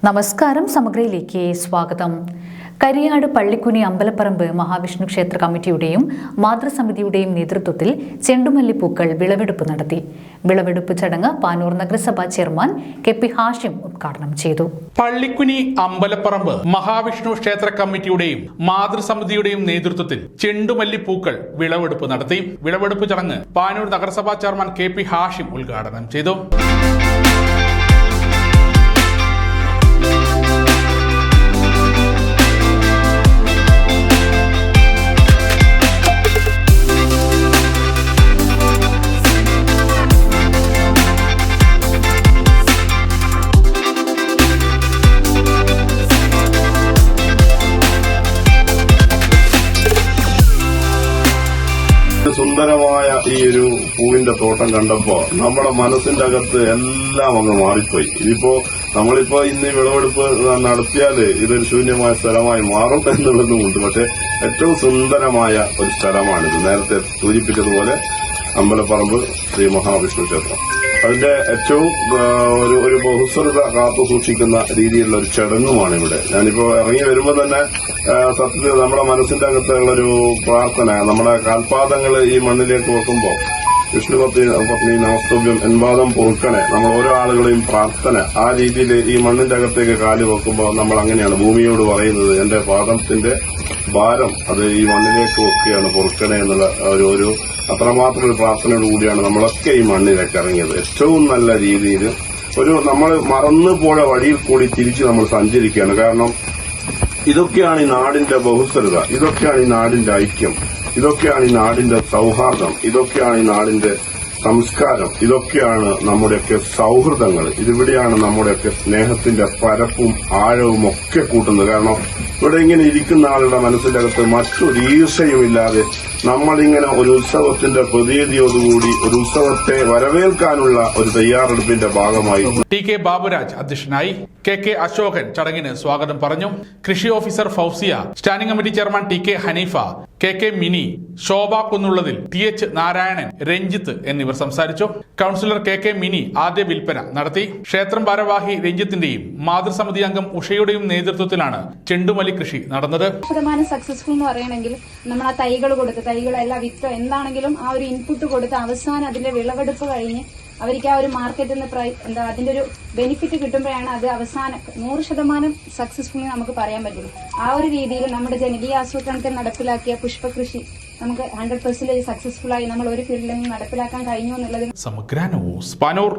നമസ്കാരം, സമഗ്രയിലേക്ക് സ്വാഗതം. കരിയാട് പള്ളിക്കുനി അമ്പലപ്പറമ്പ് മഹാവിഷ്ണു ക്ഷേത്ര കമ്മിറ്റിയുടെയും മാതൃസമിതിയുടെയും നേതൃത്വത്തിൽ ചെണ്ടുമല്ലിപ്പൂക്കൾ വിളവെടുപ്പ് നടത്തി. വിളവെടുപ്പ് ചടങ്ങ് പാനൂർ നഗരസഭാ ചെയർമാൻ കെ.പി. ഹാഷിം ഉദ്ഘാടനം ചെയ്തു. പള്ളിക്കുനി അമ്പലപ്പറമ്പ് മഹാവിഷ്ണു ക്ഷേത്ര കമ്മിറ്റിയുടെയും മാതൃസമിതിയുടെയും നേതൃത്വത്തിൽ ചെണ്ടുമല്ലിപ്പൂക്കൾ വിളവെടുപ്പ് നടത്തി. വിളവെടുപ്പ് ചടങ്ങ് പാനൂർ നഗരസഭാ ചെയർമാൻ കെ.പി. ഹാഷിം ഉദ്ഘാടനം ചെയ്തു. സുന്ദരമായ ഈ ഒരു പൂവിന്റെ തോട്ടം കണ്ടപ്പോ നമ്മുടെ മനസ്സിന്റെ അകത്ത് എല്ലാം അങ്ങ് മാറിപ്പോയി. നമ്മളിപ്പോ ഇന്ന് വിളവെടുപ്പ് നടത്തിയാല് ഇതൊരു ശൂന്യമായ സ്ഥലമായി മാറും എന്നുള്ളതുമുണ്ട്. പക്ഷെ ഏറ്റവും സുന്ദരമായ ഒരു സ്ഥലമാണിത്. നേരത്തെ സൂചിപ്പിച്ചതുപോലെ അമ്പലപ്പറമ്പ് ശ്രീ മഹാവിഷ്ണു ക്ഷേത്രം, അതിന്റെ ഏറ്റവും ഒരു ബഹുസ്വരത കാത്തു സൂക്ഷിക്കുന്ന രീതിയിലുള്ള ഒരു ചടങ്ങുമാണ് ഇവിടെ. ഞാനിപ്പോ ഇറങ്ങി വരുമ്പോ തന്നെ സത്യത്തിൽ നമ്മുടെ മനസ്സിന്റെ അകത്തുള്ളൊരു പ്രാർത്ഥന, നമ്മുടെ കാൽപാദങ്ങൾ ഈ മണ്ണിലേക്ക് വെക്കുമ്പോൾ വിഷ്ണു പത്നി നമസ്തവ്യം എൻപാദം പൊറുക്കണേ, നമ്മൾ ഓരോ ആളുകളെയും പ്രാർത്ഥന ആ രീതിയിൽ ഈ മണ്ണിന്റെ അകത്തേക്ക് കാല് വെക്കുമ്പോൾ നമ്മൾ അങ്ങനെയാണ് ഭൂമിയോട് പറയുന്നത്, എന്റെ പാദത്തിന്റെ ഭാരം അത് ഈ മണ്ണിലേക്ക് വെക്കുകയാണ്, പൊറുക്കണേ എന്നുള്ള ഒരു അത്രമാത്രം ഒരു പ്രാർത്ഥനയോട് കൂടിയാണ് നമ്മളൊക്കെ ഈ മണ്ണിലേക്ക് ഇറങ്ങിയത്. ഏറ്റവും നല്ല രീതിയിൽ നമ്മൾ മറന്നുപോയ വഴിയിൽ കൂടി തിരിച്ച് നമ്മൾ സഞ്ചരിക്കുകയാണ്. കാരണം ഇതൊക്കെയാണ് ഈ നാടിന്റെ ബഹുസ്വരത, ഇതൊക്കെയാണ് ഈ നാടിന്റെ ഐക്യം, ഇതൊക്കെയാണ് ഈ നാടിന്റെ സൗഹാർദ്ദം, ഇതൊക്കെയാണ് ഈ നാടിന്റെ സംസ്കാരം, ഇതൊക്കെയാണ് നമ്മുടെയൊക്കെ സൗഹൃദങ്ങൾ. ഇതിവിടെയാണ് നമ്മുടെയൊക്കെ സ്നേഹത്തിന്റെ പരപ്പും ആഴവും ഒക്കെ കൂട്ടുന്നത്. കാരണം ഇവിടെ ഇങ്ങനെ ഇരിക്കുന്ന ആളുടെ മനസ്സിന്റെ അകത്ത് മറ്റൊരു ഈർഷയുമില്ലാതെ നമ്മളിങ്ങനെ ഒരു ഉത്സവത്തിന്റെ പ്രതീതിയോടുകൂടി ഒരു ഉത്സവത്തെ വരവേൽക്കാനുള്ള ഒരു തയ്യാറെടുപ്പിന്റെ ഭാഗമായി ടി കെ ബാബുരാജ് അധ്യക്ഷനായി. കെ അശോകൻ ചടങ്ങിന് സ്വാഗതം പറഞ്ഞു. കൃഷി officer Fousiya, standing committee chairman T K Haneefa, K Mini, Shobha Kunnullathil, T H. Narayanan, Ranjith എന്നിവർ സംസാരിച്ചു. കൌൺസിലർ കെ മിനി ആദ്യ വിൽപ്പന നടത്തി. ക്ഷേത്രം ഭാരവാഹി രഞ്ജിത്തിന്റെയും മാതൃസമിതി അംഗം ഉഷയുടെയും നേതൃത്വത്തിലാണ് ചെണ്ടുമല്ലി കൃഷി നടന്നത്. സക്സസ്ഫുൾ എന്ന് പറയണമെങ്കിൽ നമ്മൾ ആ തൈകളെല്ലാം വിത്ത് എന്താണെങ്കിലും ആ ഒരു ഇൻപുട്ട് കൊടുത്ത് അവസാനം അതിന്റെ വിളവെടുപ്പ് കഴിഞ്ഞ് അവർക്ക് ആ ഒരു മാർക്കറ്റിൽ നിന്ന് അതിന്റെ ഒരു ബെനിഫിറ്റ് കിട്ടുമ്പോഴാണ് അത് അവസാനം 100% സക്സസ്ഫുൾ നമുക്ക് പറയാൻ പറ്റുള്ളൂ. ആ ഒരു രീതിയിൽ നമ്മുടെ ജനകീയ ആസൂത്രണത്തിൽ നടപ്പിലാക്കിയ പുഷ്പകൃഷി നമുക്ക് 100% സക്സസ്ഫുൾ ആയി നമ്മൾ ഒരു ഫീൽഡിൽ നിന്ന് നടപ്പിലാക്കാൻ കഴിഞ്ഞു എന്നുള്ളത്. സമഗ്ര ന്യൂസ് പാനൂർ.